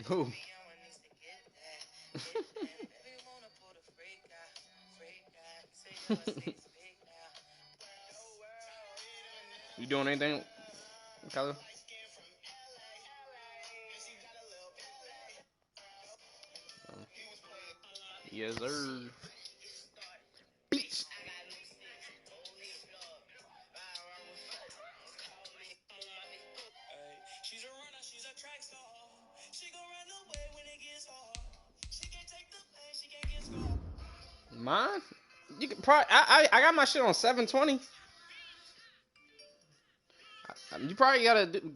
Who? You doing anything, Kyler? Yes, sir. Beach. Mine? You can probably. I got my shit on 720. You probably gotta do.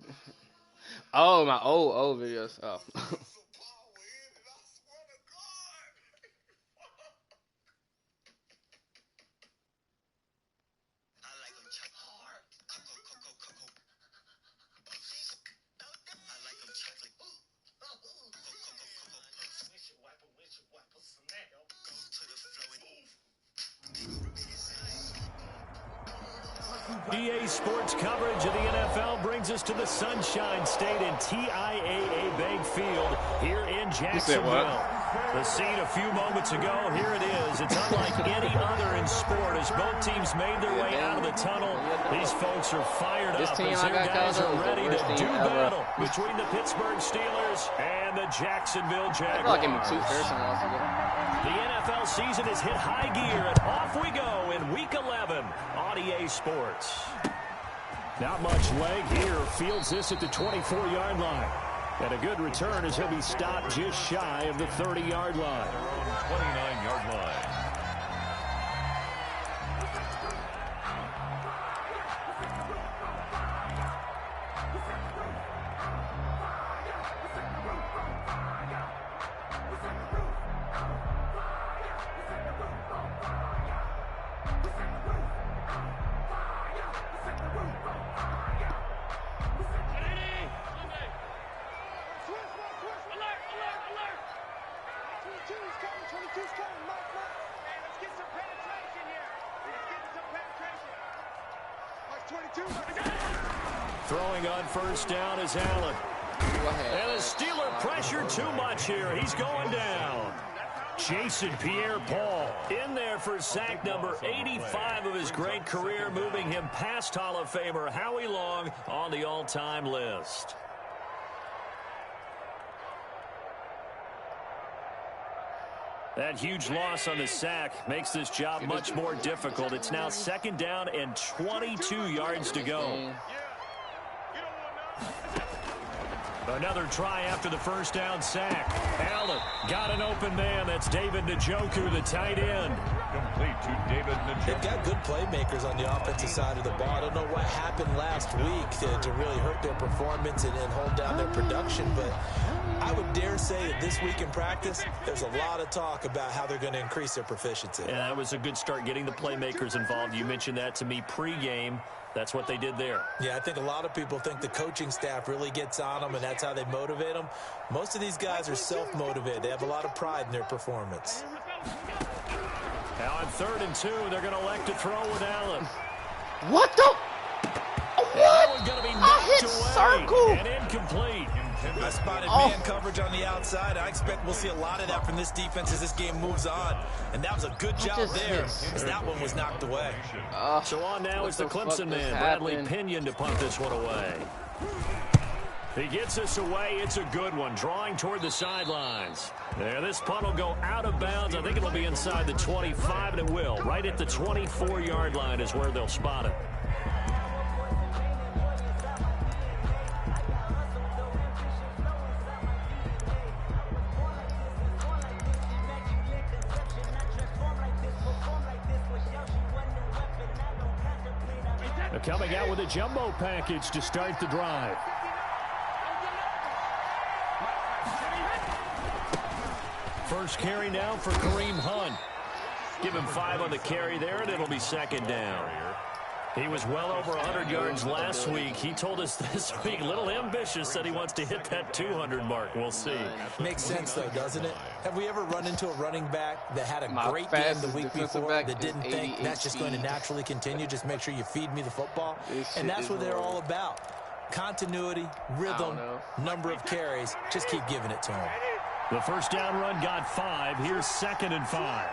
Oh, my old videos. Oh. EA Sports coverage of the NFL brings us to the Sunshine State and TIAA Bank Field here in Jacksonville. The scene a few moments ago, here it is. It's unlike any other in sport as both teams made their way out of the tunnel. These folks are fired up as their guys are ready to do battle between the Pittsburgh Steelers and the Jacksonville Jaguars. The NFL season has hit high gear, and off we go in Week 11 on EA Sports. Not much leg here. Fields this at the 24-yard line. And a good return as he'll be stopped just shy of the 30-yard line. 29-yard line. Throwing on first down is Allen. And the Steeler pressure too much here. He's going down. Jason Pierre-Paul in there for sack number 85 of his great career, moving him past Hall of Famer Howie Long on the all-time list. That huge loss on the sack makes this job much more difficult. It's now second down and 22 yards to go. Another try after the first down sack. Allen got an open man. That's David Njoku, the tight end. Complete to David Njoku. They've got good playmakers on the offensive side of the ball. I don't know what happened last week to really hurt their performance and hold down their production, but I would dare say that this week in practice, there's a lot of talk about how they're going to increase their proficiency. Yeah, that was a good start getting the playmakers involved. You mentioned that to me pregame. That's what they did there. Yeah, I think a lot of people think the coaching staff really gets on them, and that's how they motivate them. Most of these guys are self-motivated. They have a lot of pride in their performance. Now on 3rd and 2, they're going to elect to throw with Allen. What the? What? That one's going to be knocked away circle. And incomplete. I spotted man coverage on the outside. I expect we'll see a lot of that from this defense as this game moves on. And that was a good job there as that one was knocked away. So on now is the Clemson man, Bradley Pinion, to punt this one away. He gets this away. It's a good one, drawing toward the sidelines. There, this punt will go out of bounds. I think it'll be inside the 25, and it will. Right at the 24-yard line is where they'll spot it. Coming out with a jumbo package to start the drive. First carry now for Kareem Hunt. Give him 5 on the carry there, and it'll be second down. He was well over 100 yards last week. He told us this week, a little ambitious, said he wants to hit that 200 mark. We'll see. Makes sense, though, doesn't it? Have we ever run into a running back that had a great game the week before that didn't think that's just going to naturally continue? Just make sure you feed me the football. And that's what they're all about. Continuity, rhythm, number of carries. Just keep giving it to him. The first down run got 5. Here's 2nd and 5.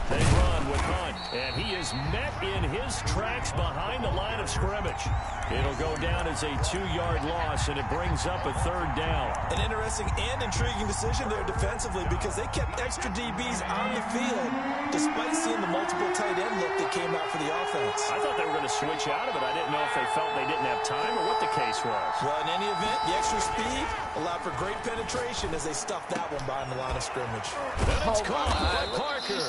They run with Hunt, and he is met in his tracks behind the line of scrimmage. It'll go down as a 2-yard loss, and it brings up a 3rd down. An interesting and intriguing decision there defensively because they kept extra DBs on the field despite seeing the multiple tight end look that came out for the offense. I thought they were going to switch out of it. I didn't know if they felt they didn't have time or what the case was. Well, in any event, the extra speed allowed for great penetration as they stuffed that one behind the line of scrimmage. And it's caught by Parker.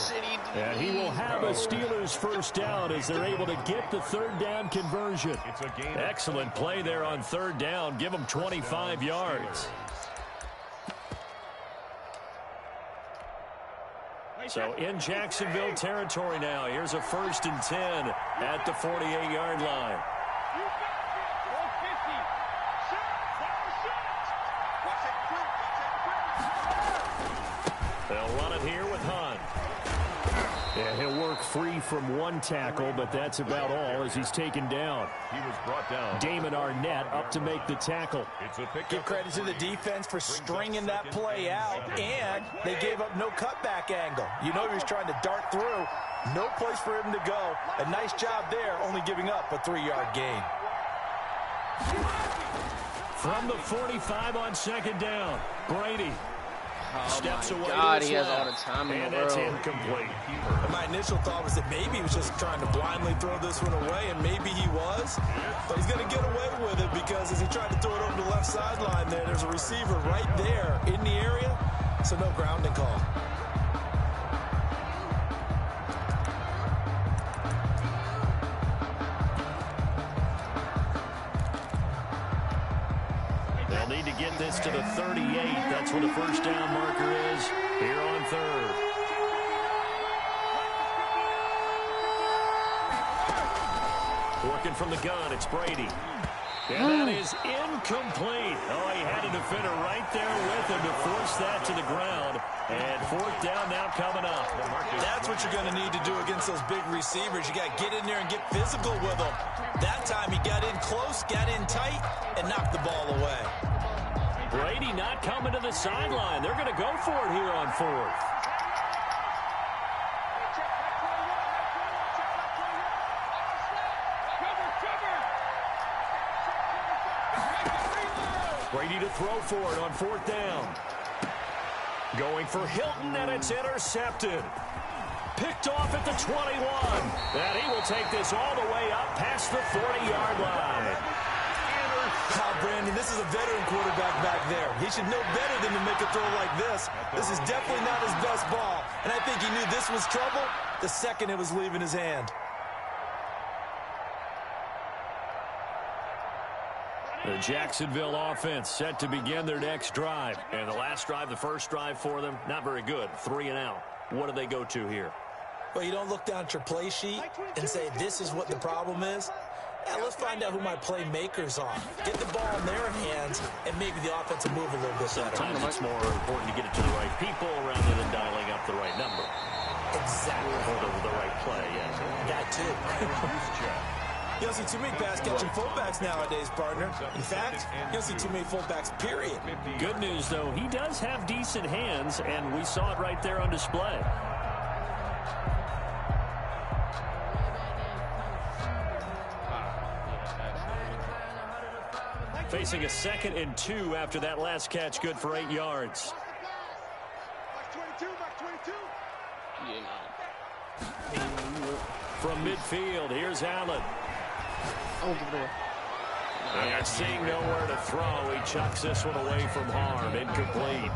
And he will have a Steelers first down as they're able to get the 3rd down conversion. Excellent play there on 3rd down. Give them 25 yards. So in Jacksonville territory now. Here's a 1st and 10 at the 48-yard line. They'll run it here with Hunt. And he'll work free from 1 tackle, but that's about all as he's taken down. He was brought down. Damon Arnett up to make the tackle. Give credit to the defense for stringing that play out, and they gave up no cutback angle. You know he was trying to dart through. No place for him to go. A nice job there, only giving up a 3-yard gain. From the 45 on 2nd down, Brady. Steps away. God, he has all the time in the world. And that's incomplete. My initial thought was that maybe he was just trying to blindly throw this one away, and maybe he was. But he's going to get away with it because as he tried to throw it over the left sideline there's a receiver right there in the area, so no grounding call. They'll need to get this to the 38. That's where the first down marker is here on 3rd. Working from the gun, it's Brady. And that is incomplete. Oh, he had a defender right there with him to force that to the ground. And 4th down now coming up. That's what you're going to need to do against those big receivers. You got to get in there and get physical with them. That time he got in close, got in tight, and knocked the ball away. Brady not coming to the sideline. They're going to go for it here on 4th. Brady to throw for it on 4th down. Going for Hilton, and it's intercepted. Picked off at the 21. And he will take this all the way up past the 40-yard line. Brandon, this is a veteran quarterback back there. He should know better than to make a throw like this. This is definitely not his best ball. And I think he knew this was trouble the second it was leaving his hand. The Jacksonville offense set to begin their next drive. And the last drive, the first drive for them, not very good. 3 and out. What do they go to here? Well, you don't look down at your play sheet and say, this is what the problem is. Yeah, let's find out who my playmakers are. Get the ball in their hands, and maybe the offense will move a little bit better. Sometimes it's more important to get it to the right people rather than dialing up the right number. Exactly. Or the right play, yes. That too. You don't see too many pass-catching fullbacks nowadays, partner. In fact, you don't see too many fullbacks, period. Good news, though, he does have decent hands, and we saw it right there on display. Facing a 2nd and 2 after that last catch, good for 8 yards. From midfield, here's Allen. And seeing nowhere to throw, he chucks this one away from harm. Incomplete.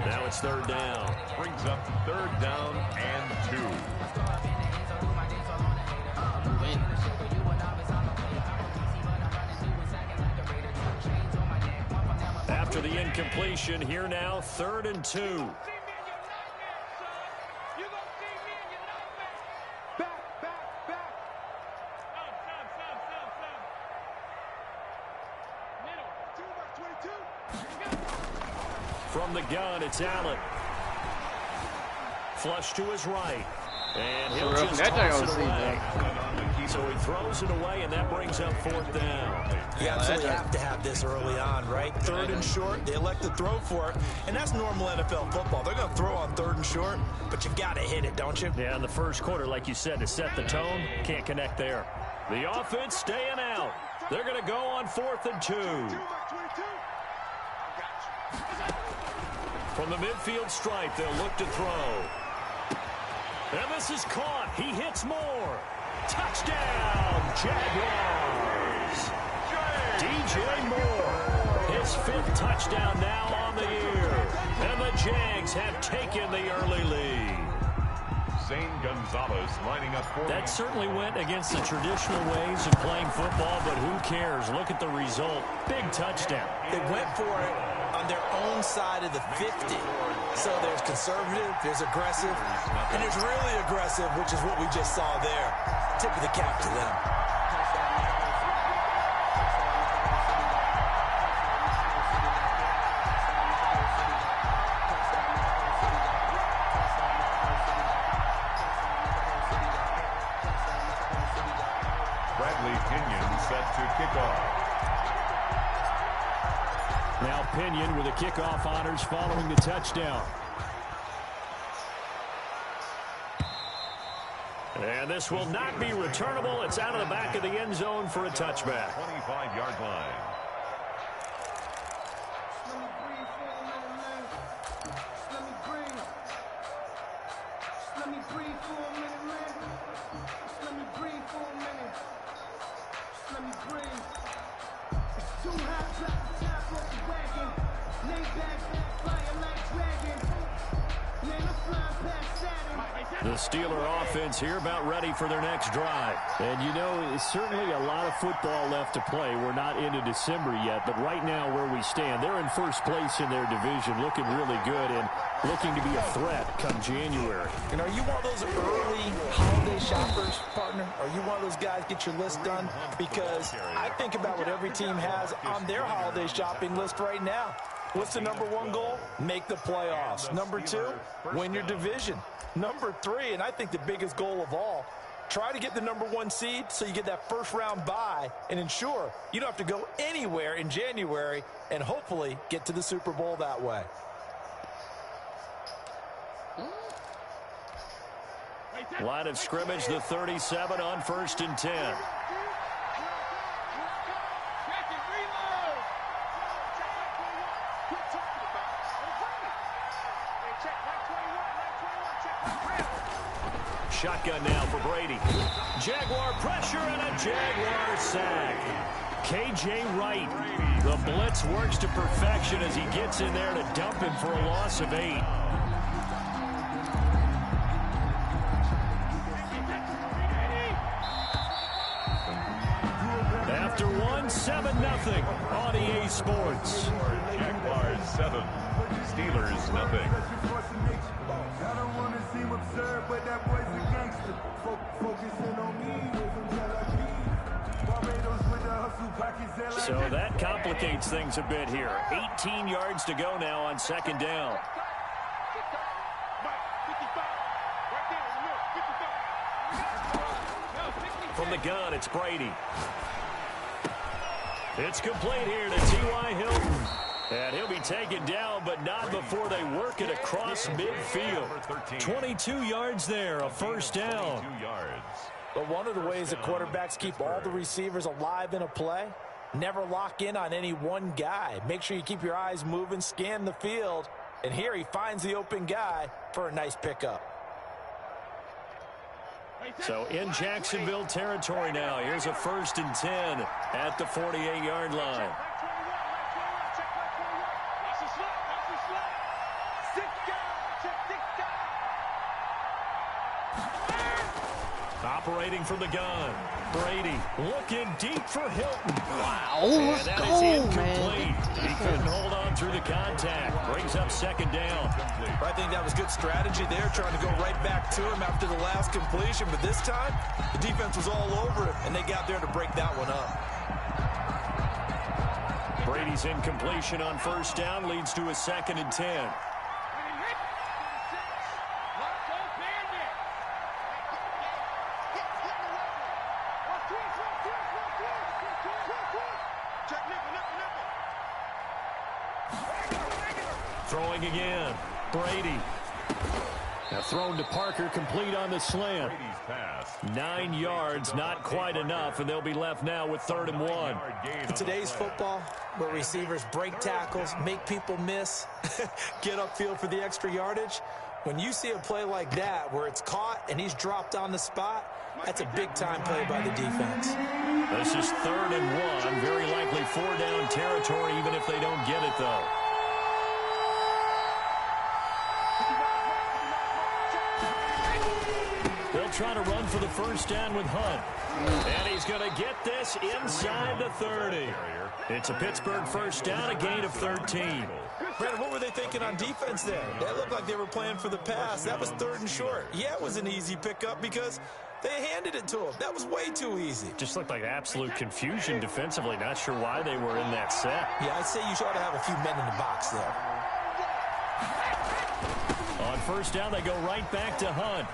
Now it's 3rd down. Brings up 3rd down and 2. After the incompletion. Here now, 3rd and 2. From the gun, it's Allen. Flush to his right. And he'll just toss it away. So he throws it away, and that brings up 4th down. You absolutely have to have this early on, right? 3rd and short, they elect to throw for it, and that's normal NFL football. They're going to throw on 3rd and short, but you've got to hit it, don't you? Yeah, in the first quarter, like you said, to set the tone, can't connect there. The offense staying out. They're going to go on 4th and 2. From the midfield stripe, they'll look to throw. And this is caught. He hits more. Touchdown, Jaguars. DJ Moore, his 5th touchdown now on the year. And the Jags have taken the early lead. Zane Gonzalez lining up for That certainly went against the traditional ways of playing football, but who cares? Look at the result. Big touchdown. They went for it on their own side of the 50. So there's conservative, there's aggressive, and there's really aggressive, which is what we just saw there. Tip of the cap to them. Bradley Pinion set to kick off. Now Pinion with the kickoff honors following the touchdown. And this will not be returnable. It's out of the back of the end zone for a touchback. 25-yard line. The Steeler offense here about ready for their next drive. And you know, certainly a lot of football left to play. We're not into December yet, but right now where we stand, they're in first place in their division, looking really good and looking to be a threat come January. And are you one of those early holiday shoppers, partner? Are you one of those guys get your list done? Because I think about what every team has on their holiday shopping list right now. What's the #1 goal? Make the playoffs. #2, win your division. #3, and I think the biggest goal of all, try to get the #1 seed so you get that first-round bye and ensure you don't have to go anywhere in January and hopefully get to the Super Bowl that way. Line of scrimmage, the 37 on 1st and 10. Shotgun now for Brady. Jaguar pressure and a Jaguar sack. K.J. Wright. The blitz works to perfection as he gets in there to dump him for a loss of 8. After one, 7-0 on EA Sports. Jaguars 7, Steelers nothing. I don't want to seem absurd, but that boy's a gangster. Focusing on me, Barbados with the hustle pockets. So that complicates things a bit here. 18 yards to go now on 2nd down. From the gun, it's Brady. It's complete here to T.Y. Hilton. And he'll be taken down, but not before they work it across midfield. 22 yards there, a first down. 22 yards. But one of the ways that quarterbacks keep all the receivers alive in a play, never lock in on any one guy. Make sure you keep your eyes moving, scan the field. And here he finds the open guy for a nice pickup. So in Jacksonville territory now. Here's a 1st and 10 at the 48-yard line. Operating from the gun. Brady looking deep for Hilton. Wow, And let's that go, is incomplete. man. He couldn't hold on through the contact. Brings up second down. I think that was good strategy there, trying to go right back to him after the last completion. But this time, the defense was all over it, and they got there to break that one up. Brady's incompletion on first down leads to a 2nd and 10. Throwing again. Brady. Now thrown to Parker, complete on the slant. 9 yards, not quite enough, and they'll be left now with 3rd and 1. In today's football, where receivers break tackles, make people miss, get upfield for the extra yardage, when you see a play like that where it's caught and he's dropped on the spot, that's a big-time play by the defense. This is 3rd and 1, very likely 4-down territory, even if they don't get it, though. They'll try to run for the first down with Hunt. And he's going to get this inside the 30. It's a Pittsburgh first down, a gain of 13. Brandon, what were they thinking on defense there? That looked like they were playing for the pass. That was 3rd and short. Yeah, it was an easy pickup because they handed it to him. That was way too easy. Just looked like absolute confusion defensively. Not sure why they were in that set. Yeah, I'd say you ought to have a few men in the box there. On first down, they go right back to Hunt.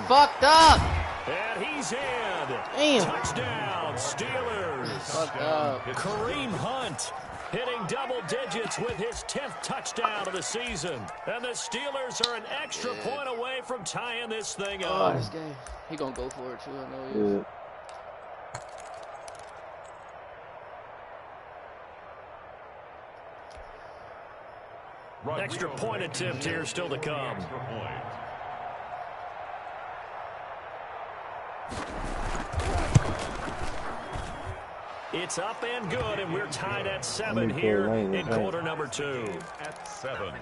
Fucked up. And he's in. Damn. Touchdown, Steelers. Fucked up. Kareem Hunt hitting double digits with his 10th touchdown of the season. And the Steelers are an extra point away from tying this thing up. Oh, this game. He gonna go for it, too. I know he is. Extra point attempt here still to come. It's up and good, and we're tied at 7 here in quarter number 2. At 7.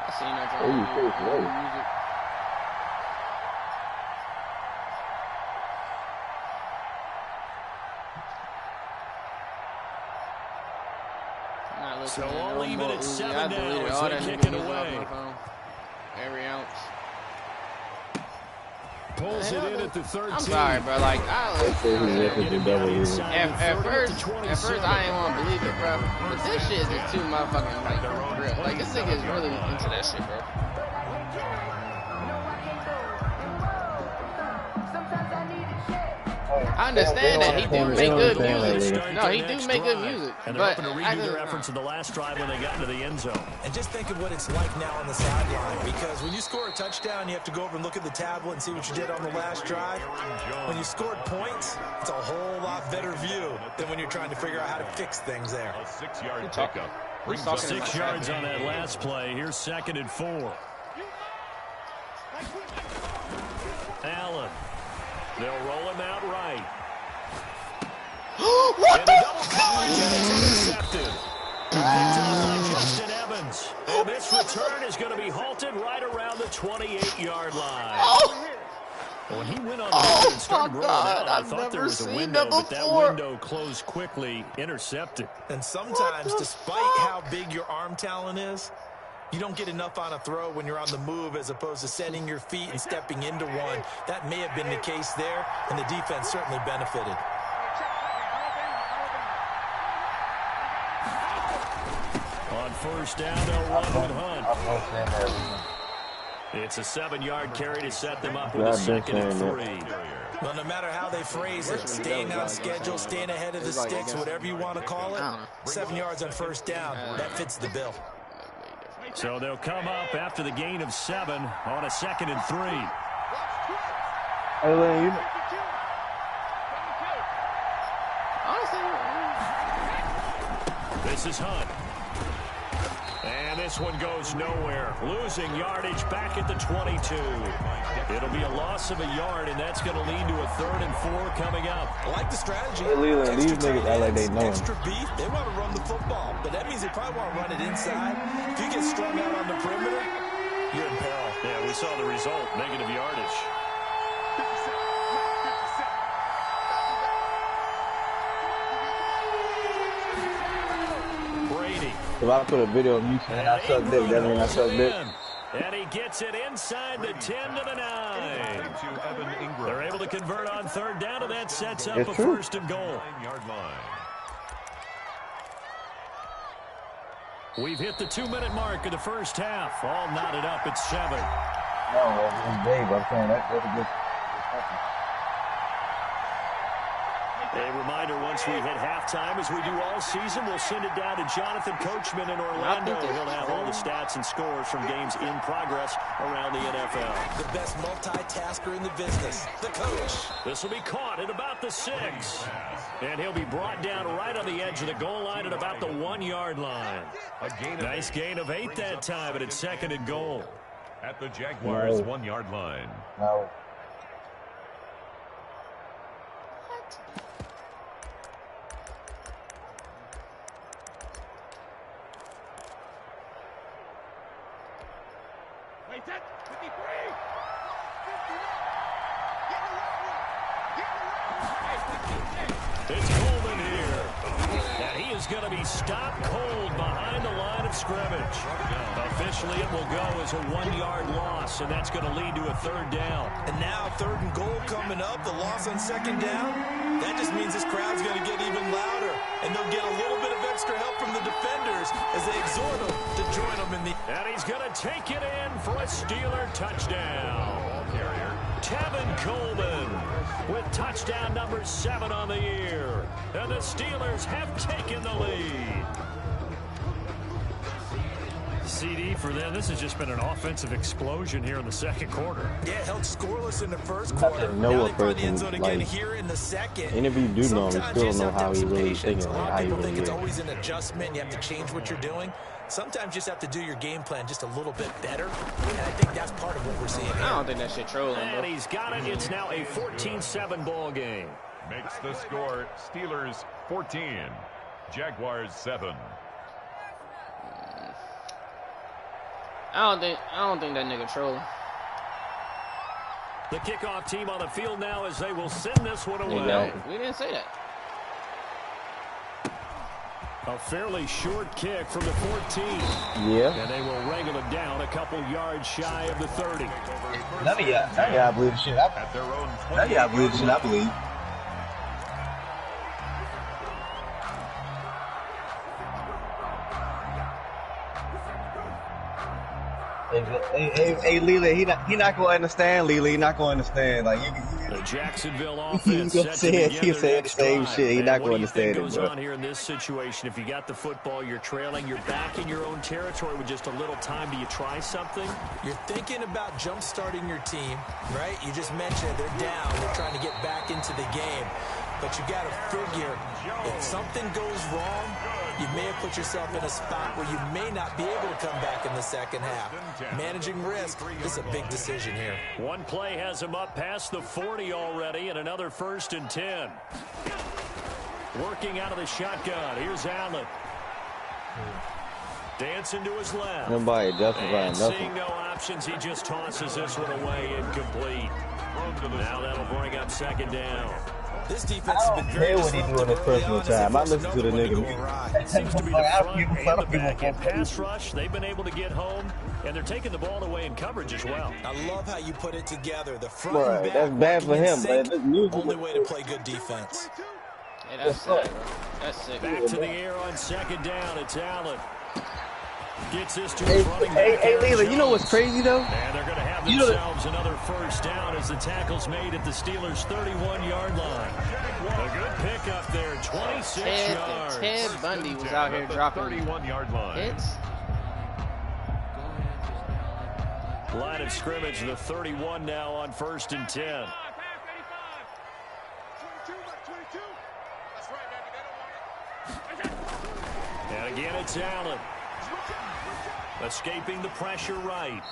I seen that. So all even at 7 now as they kick it away. Every ounce. Pulls it in at the 13. I'm sorry, bro. Like, at first I ain't want to believe it, bro. But this shit is just too motherfucking, like, real. Like, this nigga is really into that shit, bro. I understand that he do make good music. No, he do make good music. And they're hoping to redo their efforts in the last drive when they got into the end zone. And just think of what it's like now on the sideline, because when you score a touchdown, you have to go over and look at the tablet and see what you did on the last drive. When you scored points, it's a whole lot better view than when you're trying to figure out how to fix things there. A 6-yard pickup. 6 yards on that last play. Here's 2nd and 4. Allen. They'll roll him out right. What the? Intercepted. Picked up by Justin Evans. And this return is going to be halted right around the 28-yard line. Oh, When he went on the and started rolling out, I I've thought there never was a seen window, that but that before. window closed quickly, intercepted. And sometimes, despite how big your arm talent is, you don't get enough on a throw when you're on the move as opposed to setting your feet and stepping into one. That may have been the case there, and the defense certainly benefited. On first down, they'll run with Hunt. It's a 7-yard carry to set them up with a 2nd and 3. Well, no matter how they phrase it, staying on schedule, staying ahead of the sticks, whatever you want to call it, 7 yards on first down, that fits the bill. So they'll come up after the gain of 7 on a 2nd and 3. This is Hunt. And this this one goes nowhere. Losing yardage back at the 22. It'll be a loss of a yard, and that's going to lead to a 3rd and 4 coming up. I like the strategy. Hey, Leland, these niggas act like they know him. Extra beef. They want to run the football, but that means they probably want to run it inside. If you get strung out on the perimeter, you're in peril. Yeah, we saw the result, negative yardage. Brady. If I put a video of me saying I suck dick, that means I suck dick. And he gets it inside the 10 to the 9. They're able to convert on 3rd down, and that sets up a 1st and goal. We've hit the 2-minute mark of the first half. All knotted up at 7. No, it's Dave. I'm saying that's a good. A reminder, once we hit halftime, as we do all season, we'll send it down to Jonathan Coachman in Orlando. He'll have all the stats and scores from games in progress around the NFL. The best multitasker in the business, the coach. This will be caught at about the 6. And he'll be brought down right on the edge of the goal line at about the 1-yard line. Nice gain of 8 that time, and it's 2nd and goal. At the Jaguars' 1-yard line. No. It's Coleman here. And he is going to be stopped cold behind the line of scrimmage. Officially, it will go as a 1-yard loss, and that's going to lead to a 3rd down. And now 3rd and goal coming up, the loss on 2nd down. That just means this crowd's going to get even louder, and they'll get a little bit of extra help from the defenders as they exhort them to join them in the... And he's going to take it in for a Steeler touchdown. Tevin Coleman with touchdown number 7 on the year. And the Steelers have taken the lead. CD for them. This has just been an offensive explosion here in the 2nd quarter. Yeah, held scoreless in the 1st quarter. Now they find the end zone again here in the 2nd. And if you do know him, you still don't know how he really thinking. A lot of people think it's always an adjustment. You have to change what you're doing. Sometimes you just have to do your game plan just a little bit better. And I think that's part of what we're seeing here. I don't think that shit trolling, bro. And he's got it. It's now a 14-7 ball game. Makes the score Steelers 14, Jaguars 7. I don't think that nigga trolling. The kickoff team on the field now as they will send this one away. No, we didn't say that. A fairly short kick from the 14. Yeah. And they will wrangle it down a couple yards shy of the 30. None of y'all believe the shit At their own 20. None of y'all believe the shit I believe. Hey, Leland, he not gonna understand. Leland, he not gonna understand. Like the Jacksonville offense set to begin their next drive. Shit. He not gonna understand it, What do you think goes bro. on here in this situation? If you got the football, you're trailing, you're back in your own territory with just a little time. Do you try something? You're thinking about jump-starting your team, right? You just mentioned they're down. They're trying to get back into the game. But you got to figure, if something goes wrong, you may have put yourself in a spot where you may not be able to come back in the 2nd half. Managing risk is a big decision here. One play has him up past the 40 already, and another 1st and 10. Working out of the shotgun. Here's Allen. Dancing to his left. Nobody justifying nothing. Seeing no options, he just tosses this one away incomplete. Now that'll bring up 2nd down. This defense has been very what he do in his personal time. I listen to the nigga. It seems to be the front and the back end pass rush. They've been able to get home, and they're taking the ball away in coverage as well. I love how you put it together. The front Right, and back. that's bad for him, but this music. Only way to play good defense. Hey, that's sick, bro. That's sick. Back to the air on 2nd down. It's Allen. Gets this to his running back. Hey, Leland, you know what's crazy though? And they're going to have themselves another 1st down as the tackle's made at the Steelers' 31-yard line. A good pick up there, 26 yards. Ted Bundy was out here dropping 31-yard line. hits. Line of scrimmage, the 31 now on 1st and 10. And again, it's Allen. Escaping the pressure right.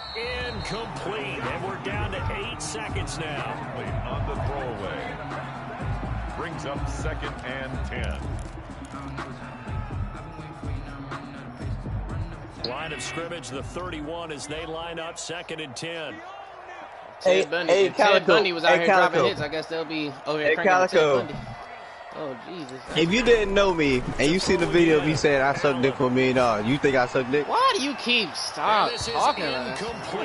Incomplete. And we're down to 8 seconds now. On the throwaway. Brings up 2nd and 10. Line of scrimmage, the 31 as they line up 2nd and 10. Ted Bundy was out here dropping hits. I guess they'll be over here cranking Ted Bundy. Oh, Jesus. If you didn't know me and you see the video of me saying I suck dick for $1 million, you think I suck dick? Why do you keep talking about Because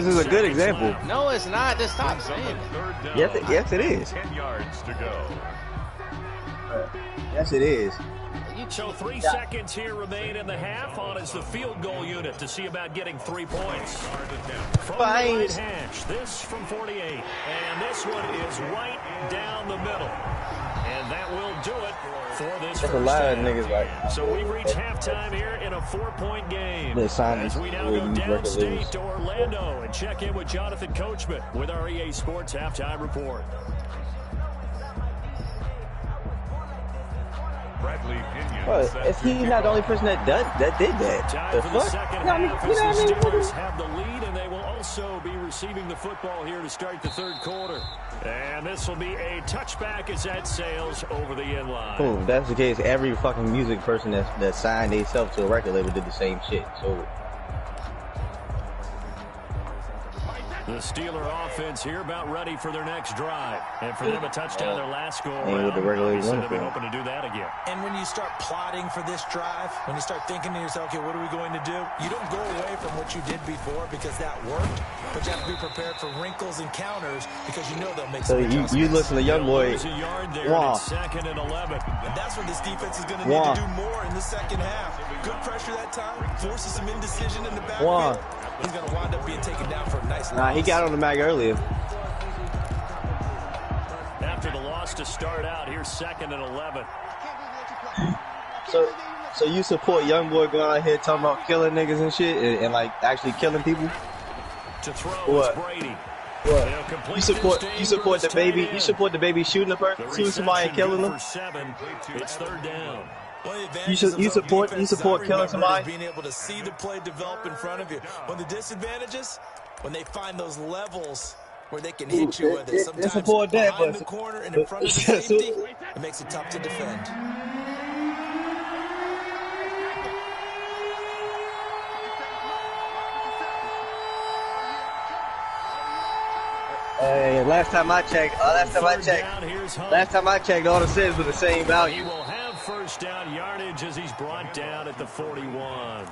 it's a good example. No, it's not. Just stop saying it. Yes, it is. 10 yards to go. Yes, it is. So 3 seconds here remain in the half. On is the field goal unit to see about getting 3 points. From the right hash, this from 48. And this one is right down the middle. And that will do it for this That's a lot of niggas like. So we've reached halftime here in a 4-point game. As we now go downstate to Orlando and check in with Jonathan Coachman with our EA Sports Halftime Report. Well, is he not the only person that did that? Time for the second half as the Steelers have the lead, and they will also be receiving the football here to start the 3rd quarter. And this will be a touchback as that sails over the end line. Cool. If that's the case, every fucking music person that signed themselves to a record label did the same shit. So. The Steeler offense here about ready for their next drive. And for them a touchdown their last go around. Obviously they'll be hoping to do that again. And when you start plotting for this drive, when you start thinking to yourself, okay, what are we going to do? You don't go away from what you did before because that worked, but you have to be prepared for wrinkles and counters because you know they'll make some adjustments. You listen to young boy. Wow. 2nd and 11. And that's what this defense is going to need to do more in the second half. Good pressure that time, forces some indecision in the backfield. He's going to wind up being taken down for a nice loss. He got on the mag earlier. After the loss to start out, here's 2nd and 11. So you support young boy going out here talking about killing niggas and shit and like actually killing people? To throw what? Brady. What? You support the baby? You support the baby shooting the person, shooting somebody and killing them? It's 3rd down. You support killing somebody? Being able to see the play develop in front of you. When the disadvantages, when they find those levels where they can hit you with it, sometimes behind the corner and in front of the safety, it makes it tough to defend. Hey, last time I checked, all the sins were the same value. He will have 1st down yardage as he's brought down at the 41.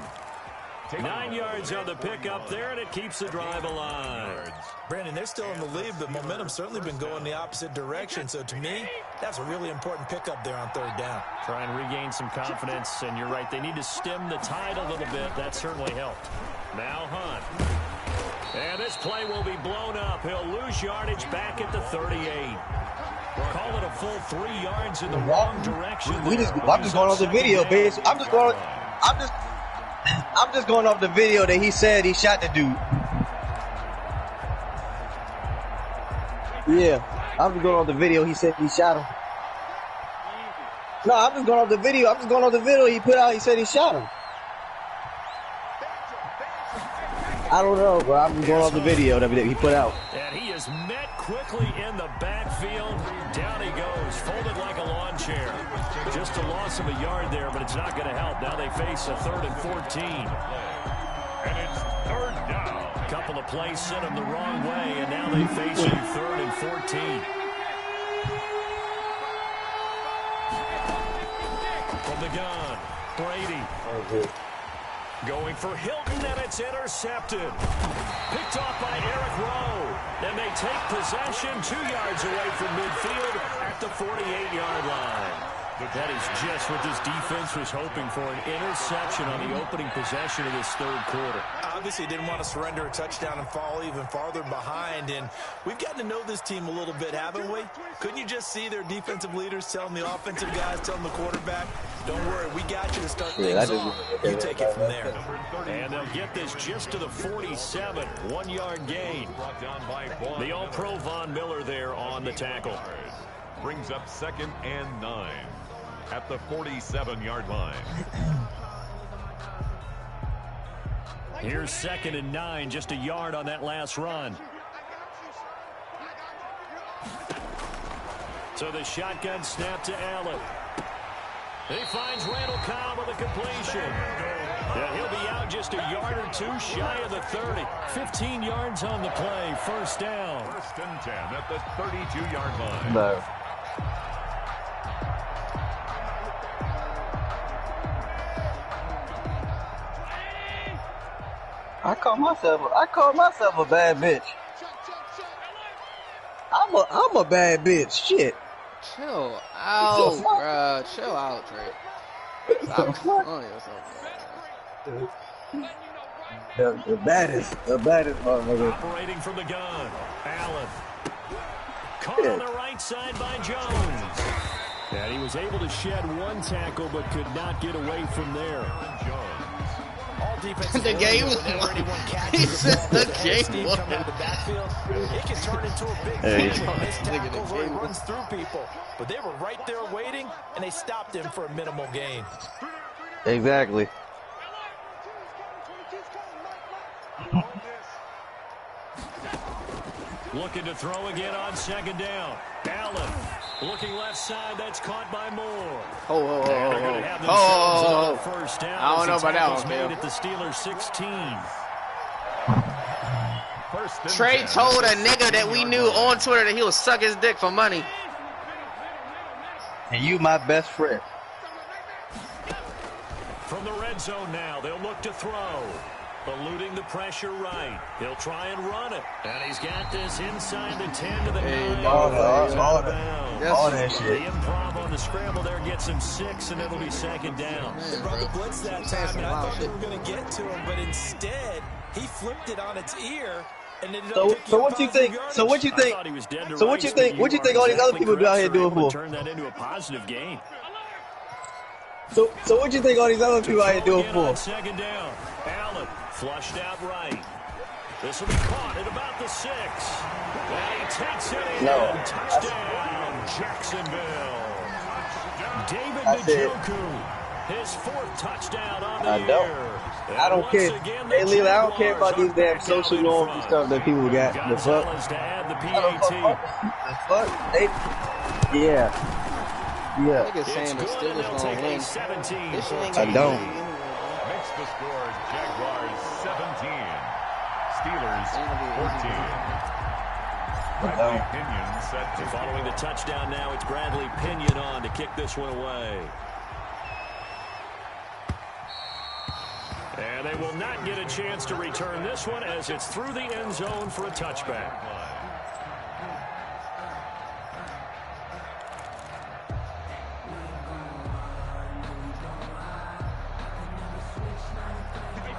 9 yards on the pickup there, and it keeps the drive alive. Brandon, they're still in the lead, but momentum's certainly been going the opposite direction. So to me, that's a really important pickup there on 3rd down. Try and regain some confidence, and you're right, they need to stem the tide a little bit. That certainly helped. Now Hunt. And this play will be blown up. He'll lose yardage back at the 38. Call it a full 3 yards in the wrong direction. I'm just going off the video, bitch. I'm just going off the video that he said he shot the dude. Yeah, I'm just going off the video. He said he shot him. No, I'm just going off the video. He put out. He said he shot him. I don't know, but I'm just going off the video that he put out. And he is met quickly in the backfield. Down he goes, folded like a lawn chair. Just a loss of a yard there, but it's not going to help. Now they face a 3rd and 14. And it's 3rd down. A couple of plays sent them the wrong way, and now they face a 3rd and 14. From the gun, Brady. Going for Hilton, and it's intercepted. Picked off by Eric Rowe. And they take possession 2 yards away from midfield at the 48-yard line. That is just what this defense was hoping for, an interception on the opening possession of this 3rd quarter. Obviously didn't want to surrender a touchdown and fall even farther behind, and we've gotten to know this team a little bit, haven't we? Couldn't you just see their defensive leaders telling the offensive guys, telling the quarterback, don't worry, we got you to start things off. You take it from there. And they'll get this just to the 47, 1-yard gain. The All-Pro Von Miller there on the tackle. Brings up 2nd and 9 at the 47-yard line. Here's 2nd and 9, just a yard on that last run. So the shotgun snap to Allen. He finds Randall Cobb with a completion. Yeah, he'll be out just a yard or two shy of the 30. 15 yards on the play. First down. 1st and 10 at the 32-yard line. No. I call myself a bad bitch. I'm a bad bitch. Shit. Chill out, bro. Chill out, Trey. Stop calling yourself that. The baddest motherfucker. Operating from the gun. Allen. Caught on the right side by Jones. And he was able to shed one tackle but could not get away from there. All defenses The game was whenever anyone He catches said the the ball, game Steve was coming out of the backfield, it can turn into a big Hey. play with missed Look at the tackles where he game. runs through people. But they were right there waiting, and they stopped him for a minimal gain. Exactly. Looking to throw again on 2nd down. Allen looking left side. That's caught by Moore. They're going to have themselves another first down. I don't know about that one, made Phil. at the Steelers 16. 1st and Trey 10 told a at the nigga that we 16-yard knew line. on Twitter that he would suck his dick for money. And you my best friend. From the red zone now, they'll look to throw. Eluding the pressure right. He'll try and run it. And he's got this inside the 10 to the 9. All that The shit. improv on the scramble there gets him 6, and it'll be 2nd down. They brought the blitz that saying time, some and I wild thought they shit. were going to get to him, but instead, he flipped it on its ear and ended up So picking up what you positive think? yardage. So what you I think? thought he was dead to So what rights, you but think? What you think are all these other exactly people be out here correct. They're doing able to for? turn that into a positive gain. So what you think all these other people out here doing Again on for? 2nd down. Allen flushed out right. This will be caught at about the 6. And he takes it in. No. Touchdown, Jacksonville. David I said- Njoku, his 4th touchdown on the I year. don't. And I don't once care. again, the Hey, Leland, I don't care about Jaguars these damn are social back out in norms and front. stuff that people got. The fuck? Gonzalez to add the I don't PAT. fuck. They, yeah. Yeah. Niggas saying the It's good, and Steelers they'll gonna take win. a 17. This shit ain't I gonna don't. be easy anyway, Makes the score Jaguars 17. Steelers Ain't gonna be easy. 14. Bradley Pinion set to Following the touchdown now, it's Bradley Pinion on to kick this one away. And they will not get a chance to return this one as it's through the end zone for a touchback.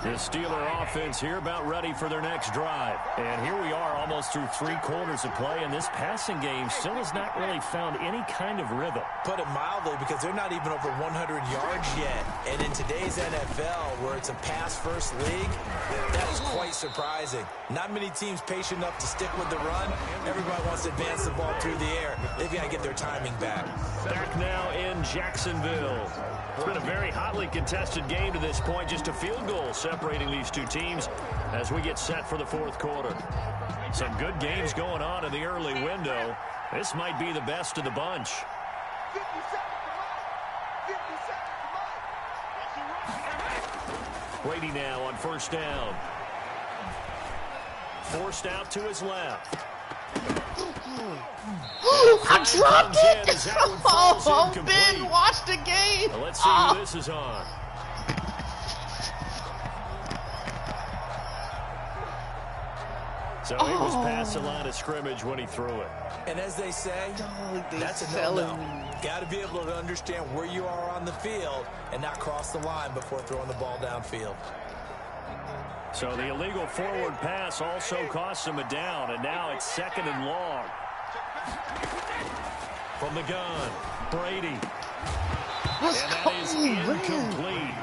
The Steeler offense here about ready for their next drive. And here we are almost through 3 quarters of play, and this passing game still has not really found any kind of rhythm. Put it mildly, because they're not even over 100 yards yet. And in today's NFL, where it's a pass-first league, that is quite surprising. Not many teams patient enough to stick with the run. Everybody wants to advance the ball through the air. They've got to get their timing back. Back now in Jacksonville. It's been a very hotly contested game to this point. Just a field goal separating these two teams as we get set for the 4th quarter. Some good games going on in the early window. This might be the best of the bunch. Brady now on 1st down. Forced out to his left. I dropped it! Is that one falls Oh, incomplete. Ben, watch the game! Well, let's see who this is on. So it was past the line of scrimmage when he threw it. And as they say, they that's a selling no-no. Got to be able to understand where you are on the field and not cross the line before throwing the ball downfield. So the illegal forward pass also cost him a down, and now it's 2nd and long. From the gun, Brady. Let's And go, that is man. incomplete.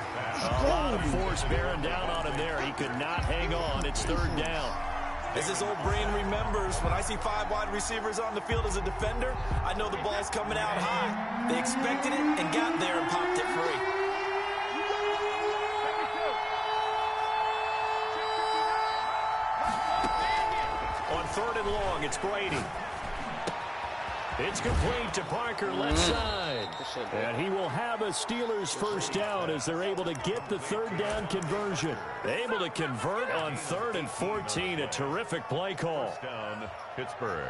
A lot of force bearing down on him there. He could not hang on. It's 3rd down. As his old brain remembers, when I see 5 wide receivers on the field as a defender, I know the ball's coming out high. They expected it and got there and popped it free. and long. It's Brady. It's complete to Parker, left side. And he will have a Steelers first down as they're able to get the third down conversion. Able to convert on 3rd and 14. A terrific play call. Down, Pittsburgh.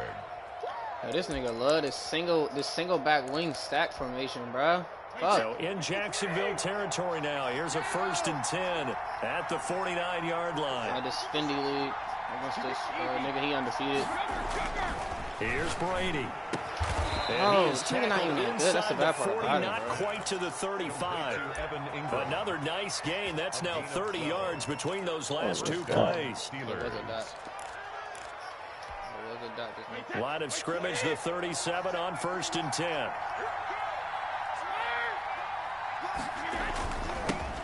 Yo, this nigga love this single back wing stack formation, bro. Fuck. So in Jacksonville territory now. Here's a 1st and 10 at the 49-yard line. This Fendi league against this nigga, he undefeated. Here's Brady. And oh, he is nigga not even that good. That's the bad part 40, about it, not quite to the 35. Another nice gain. That's now 30 yards between those last two plays. Line of scrimmage, the 37 on 1st and 10.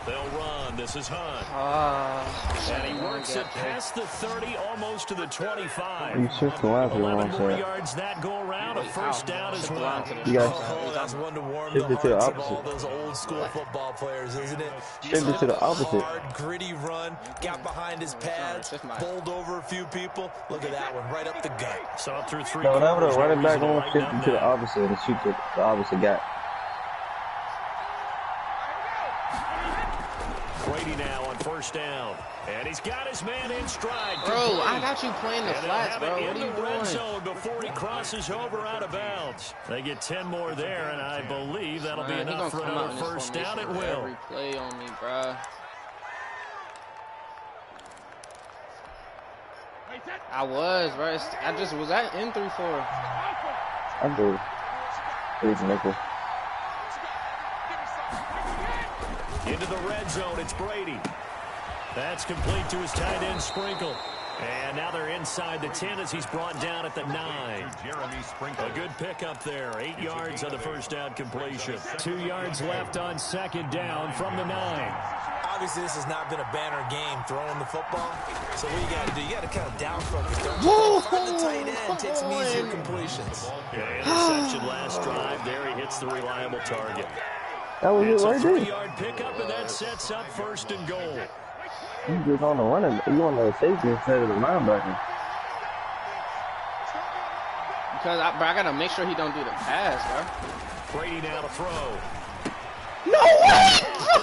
They'll run. This is Hunt. And he works it past the 30, almost to the 25. 11 more yards that go around. A first down as well. You guys that's one to warm the hearts of all those old school football players, isn't it? Shift it to the opposite. Hard, gritty run. Got behind his pads. Bowled over a few people. Look at that one. Right up the gut. Saw through 3 No, whenever quarters. the running back won't shift it to the opposite and shoot the opposite guy. Brady now on 1st down. And he's got his man in stride. Bro, I got you playing the and flats, bro. What What are you red doing? zone before he crosses over out of bounds. They get 10 more there, and I believe that'll be Man, he enough gonna for come out another in this first down. It formation will. every play on me, bro. I was, bro. I just was at in 3-4. I'm good. Here's nickel. Into the red zone, it's Brady. That's complete to his tight end, Sprinkle. And now they're inside the 10 as he's brought down at the 9. A good pickup there. 8 yards on the first down completion. 2 yards left on 2nd down from the 9. Obviously, this has not been a banner game throwing the football. So what you got to do, you got to kind of down focus. Don't you? Find the tight end, take some easier completions. Okay, interception last drive. There he hits the reliable target. That was It's it a right there. 3-yard pickup, and that sets up 1st and goal. You just on the running. You on the safety instead of the linebacker. Because I gotta make sure he don't do the pass, bro. Brady now to throw. No way!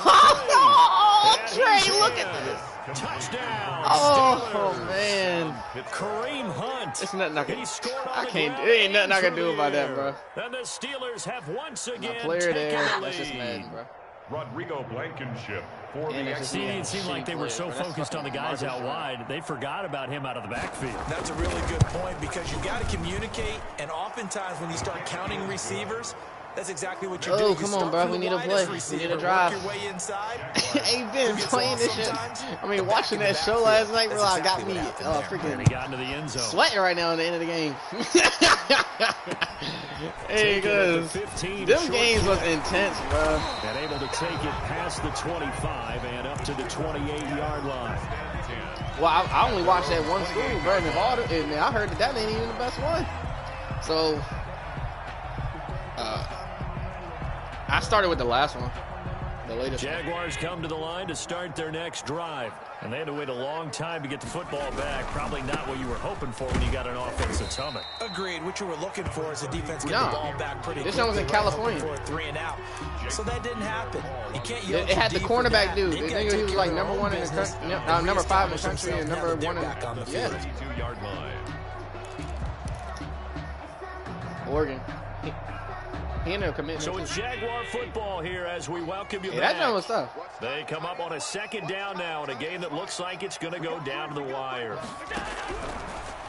Oh, Trey, look at this. Touchdown. Oh, Steelers. man. Kareem Hunt. It's nothing I He can. scored on I the can't. ground There ain't nothing I can and do about that, bro. And the Steelers have once My again player taken there. the That's just lead. Madden, bro. Rodrigo Blankenship for And the it's just See, Yeah, it seemed like they were so shitty player, bro. focused on the guys out wide, they forgot about him out of the backfield. That's a really good point because you got to communicate, and oftentimes when you start counting receivers, that's exactly what you do. Oh, You come start on, bro. from We the need a widest play. We receiver, need a work drive. your way inside. Ain't been Who gets playing off this shit. sometimes? I mean, The watching back in that the show backfield. last night, bro, That's I got exactly me what happened there. And he freaking got into the end zone. sweating right now in the end of the game. Hey, Taking it to cuz 15, them short games was kick. intense, bro. And able to take it past the 25 and up to the 28-yard line. Well, I only watched that one school, bro, and I heard that ain't even the best one. So, I started with the last one, the latest one. Jaguars come to the line to start their next drive. And they had to wait a long time to get the football back. Probably not what you were hoping for when you got an offense that's humming. Agreed. What you were looking for is the defense get No. the ball back pretty This quickly. one was in right? California. Hoping for a 3 and out. So that didn't happen. You can't yell It had the too deep for cornerback that. dude. They've They gotta think take he was care like of their number own 1 in the business country, and number 5 in the reestablish country, and themselves number now that 1 in they're back on the yeah, field. 52-yard line. Oregon. He ended up committing. So it's Jaguar football here as we welcome you Yeah, back. that jump was tough. They come up on a 2nd down now in a game that looks like it's going to go down to the wire.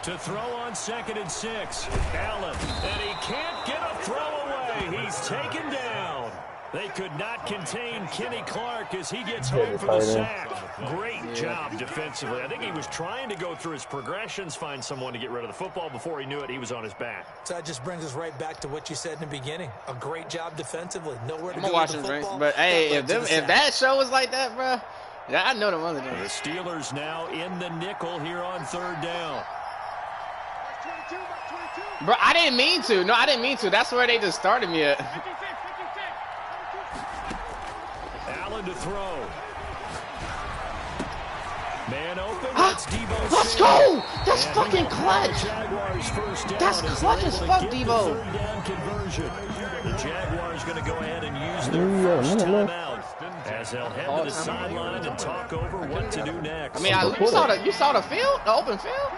To throw on 2nd and 6. Allen. And he can't get a throw away. He's taken down. They could not contain Kenny Clark as he gets home for the sack. Great job defensively. I think he was trying to go through his progressions, find someone to get rid of the football. Before he knew it, he was on his back. So that just brings us right back to what you said in the beginning. A great job defensively. Nowhere to I'm go gonna watch with them the drinks, football. but hey, That led to the if sack. that show was like that, bro, yeah, I know them other The days. Steelers now in the nickel here on 3rd down. Bro, I didn't mean to. No, I didn't mean to. That's where they just started me at. Allen to throw. Man open. That's Debo. Let's go! That's fucking clutch. That's clutch as fuck, Debo. The Jaguars going to go ahead and use their first timeout as they'll head to the sideline and talk over what to do next. I mean, you saw the field, the open field.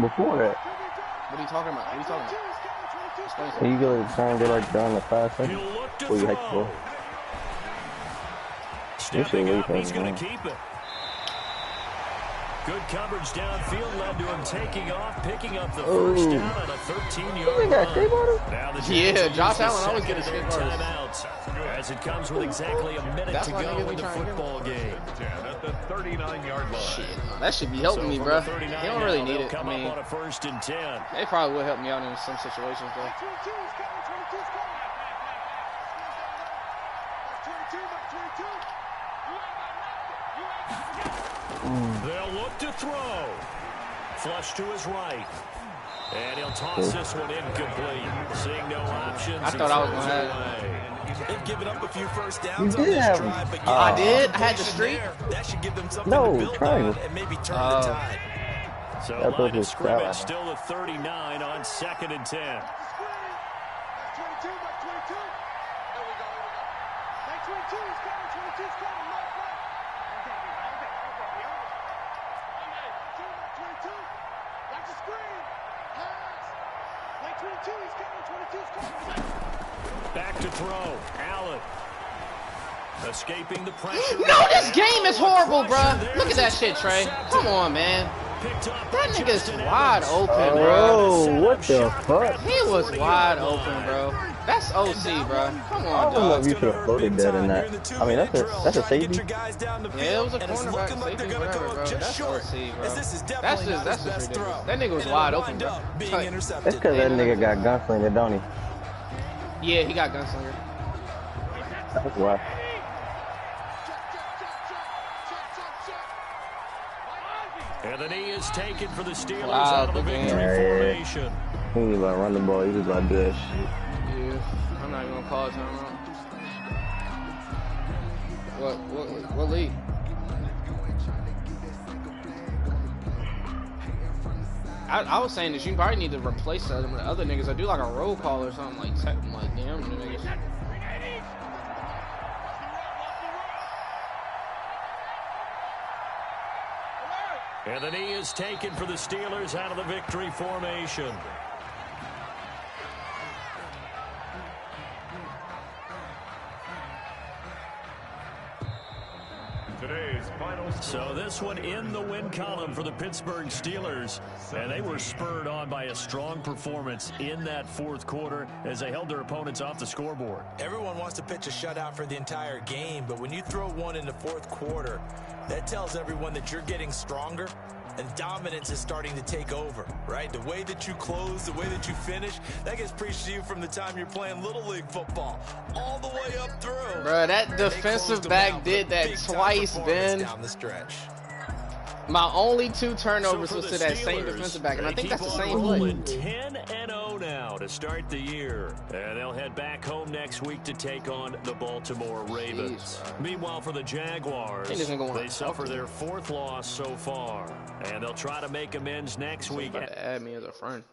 Before that. What are you talking about? What are you talking about? You go try and get like down the 5 seconds before you hit the ball. Stepping up, he's going to keep it. Good coverage downfield led to him taking off, picking up the first down on a 13-yard run. Yeah, Josh Allen always get a skateboard. As it comes with exactly a minute to go in the football game. At the 39-yard line. Shit, that should be helping me, bro. You don't really need it. I mean, on a 1st and 10. They probably would help me out in some situations, though. They'll look to throw. Flush to his right. And he'll toss this one incomplete. Seeing no options. I thought I was going to have. They've given up a few first downs You on did this have drive, but I did. I had the streak. That should give them something No, to build triangle. on and maybe turn the tide. So That line of was scrimmage foul. still at 39 on 2nd and 10. Back to throw. Allen. Escaping the pressure. No, this game is horrible, bro. Look at that shit, Trey. Come on, man. That nigga's wide open, bro. Oh, what the fuck? He was wide open, bro. That's OC, bro. Come I on, don't know dog. if you should have floated that in that. I mean, that's a safety. Yeah, it was a cornerback, safety, whatever, bro. That's OC, bro. That's just ridiculous. That nigga was wide open, bro. That's because that nigga got gunslinger, don't he? Yeah, he got gunslinger. That's why. And the knee is taken for the Steelers Wow, out of the victory formation. He ain't about to run the ball. He was about to do that shit. Yeah, I'm not even gonna call it timeout. What league? I was saying that you probably need to replace some of the other niggas. I do like a roll call or something like damn niggas. And the knee is taken for the Steelers out of the victory formation. Today's final score. So this one in the win column for the Pittsburgh Steelers. And they were spurred on by a strong performance in that 4th quarter as they held their opponents off the scoreboard. Everyone wants to pitch a shutout for the entire game, but when you throw one in the 4th quarter, that tells everyone that you're getting stronger and dominance is starting to take over, right? The way that you close, the way that you finish, that gets preached to you from the time you're playing Little League football all the way up through. Bro, that defensive back did that twice, Ben. Down the stretch. My only 2 turnovers was to that same defensive back, and I think that's the same play. 10-0 now to start the year. And they'll head back home next week to take on the Baltimore Ravens. Jeez, meanwhile, for the Jaguars, they suffer their 4th loss so far. And they'll try to make amends next week. Add me as a friend.